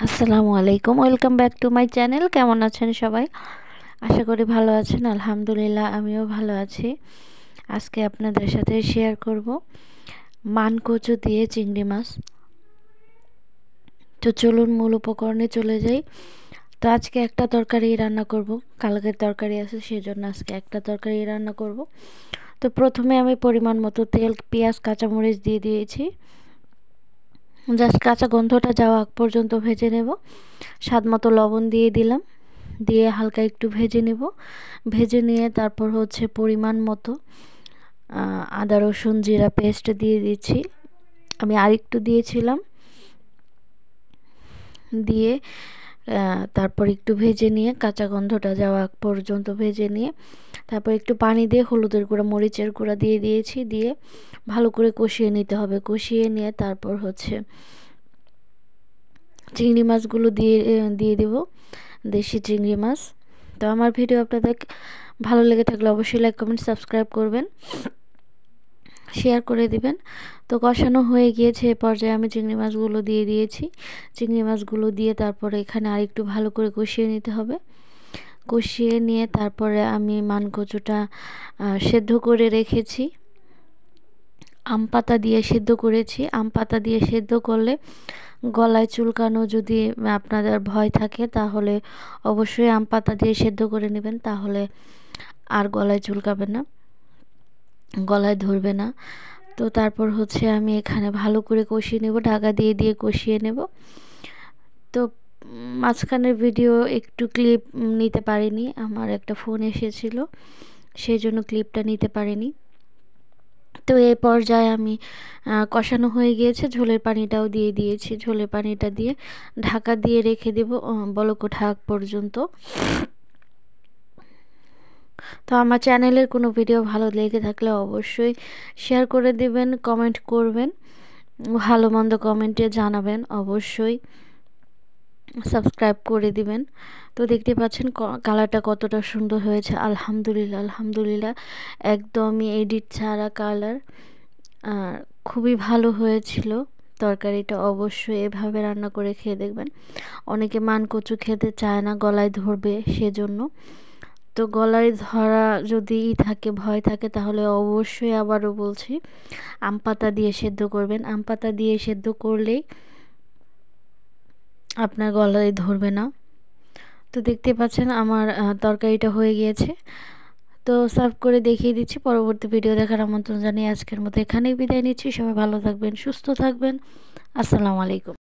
আসসালামু আলাইকুম, welcome back to my channel. কেমন আছেন সবাই? আশা করি ভালো আছেন। আলহামদুলিল্লাহ, আমিও ভালো আছি। আজকে আপনাদের সাথে শেয়ার করব মানকচু দিয়ে চিংড়ি মাছ। তো চলুন মূল উপকরণে চলে যাই। তো আজকে একটা তরকারি রান্না করব, কালকের তরকারি আছে সেজন্য আজকে একটা তরকারি রান্না করব। তো প্রথমে আমি পরিমাণ মতো তেল, পেঁয়াজ, কাঁচামরিচ দিয়ে দিয়েছি। জাস্ট কাঁচা গন্ধটা যাওয়া আগ পর্যন্ত ভেজে নেব। স্বাদ মতো লবণ দিয়ে দিলাম, দিয়ে হালকা একটু ভেজে নেব। ভেজে নিয়ে তারপর পরিমাণ মতো আদা রসুন জিরা পেস্ট দিয়ে দিচ্ছি। আমি আরেকটু দিয়েছিলাম, দিয়ে তারপর একটু ভেজে নিয়ে কাঁচা গন্ধটা যাওয়া আগ পর্যন্ত ভেজে নিয়ে তারপর একটু পানি দিয়ে হলুদের গুঁড়া মরিচের গুঁড়া দিয়ে দিয়েছি। দিয়ে ভালো করে কষিয়ে নিতে হবে। কষিয়ে নিয়ে তারপর চিংড়ি মাছগুলো দিয়ে দেব, দেশি চিংড়ি মাছ। তো আমার ভিডিও আপনাদের ভালো লেগে থাকলে অবশ্যই লাইক কমেন্ট সাবস্ক্রাইব করবেন, শেয়ার করে দিবেন। তো কষানো হয়ে গিয়েছে, এ পর্যায়ে আমি চিংড়ি মাছগুলো দিয়ে দিয়েছি। চিংড়ি মাছগুলো দিয়ে তারপরে এখানে আরেকটু ভালো করে কষিয়ে নিতে হবে। কষিয়ে নিয়ে তারপরে আমি মানকচুটা সেদ্ধ করে রেখেছি, আম পাতা দিয়ে সেদ্ধ করেছি। আম পাতা দিয়ে সেদ্ধ করলে গলায় চুলকানো যদি আপনাদের ভয় থাকে তাহলে অবশ্যই আম পাতা দিয়ে সেদ্ধ করে নেবেন, তাহলে আর গলায় চুলকাবে না, গলায় ধরবে না। তো তারপর আমি এখানে ভালো করে কষিয়ে নেব, ঢাকা দিয়ে দিয়ে কষিয়ে নেব। তো মাঝখানের ভিডিও একটু ক্লিপ নিতে পারিনি, আমার একটা ফোন এসেছিল সেই জন্য ক্লিপটা নিতে পারিনি। তো এই পর্যায়ে আমি কষানো হয়ে গিয়েছে, ঝোলের পানিটাও দিয়ে দিয়েছি। ঝোলের পানিটা দিয়ে ঢাকা দিয়ে রেখে দেব বলক ওঠা আগ পর্যন্ত। তো আমার চ্যানেলের কোনো ভিডিও ভালো লেগে থাকলে অবশ্যই শেয়ার করে দেবেন, কমেন্ট করবেন, ভালো মন্দ কমেন্টে জানাবেন, অবশ্যই সাবস্ক্রাইব করে দিবেন। তো দেখতে পাচ্ছেন কালারটা কতটা সুন্দর হয়েছে। আলহামদুলিল্লাহ, আলহামদুলিল্লাহ, একদমই এডিট ছাড়া কালার, আর খুবই ভালো হয়েছিল তরকারিটা। অবশ্যই এভাবে রান্না করে খেয়ে দেখবেন। অনেকে মানকচু খেতে চায় না, গলায় ধরবে সেজন্য। তো গলায় ধরা যদি থাকে, ভয় থাকে, তাহলে অবশ্যই আবারও বলছি আম পাতা দিয়ে সেদ্ধ করবেন। আম পাতা দিয়ে সেদ্ধ করলেই আপনার গলায় ধরবে না। তো দেখতে পাচ্ছেন আমার তরকারিটা হয়ে গিয়েছে। তো সার্ভ করে দেখিয়ে দিচ্ছি। পরবর্তী ভিডিও দেখার আমন্ত্রণ জানিয়ে আজকের মতো এখানেই বিদায় নিচ্ছি। সবাই ভালো থাকবেন, সুস্থ থাকবেন। আসসালামু আলাইকুম।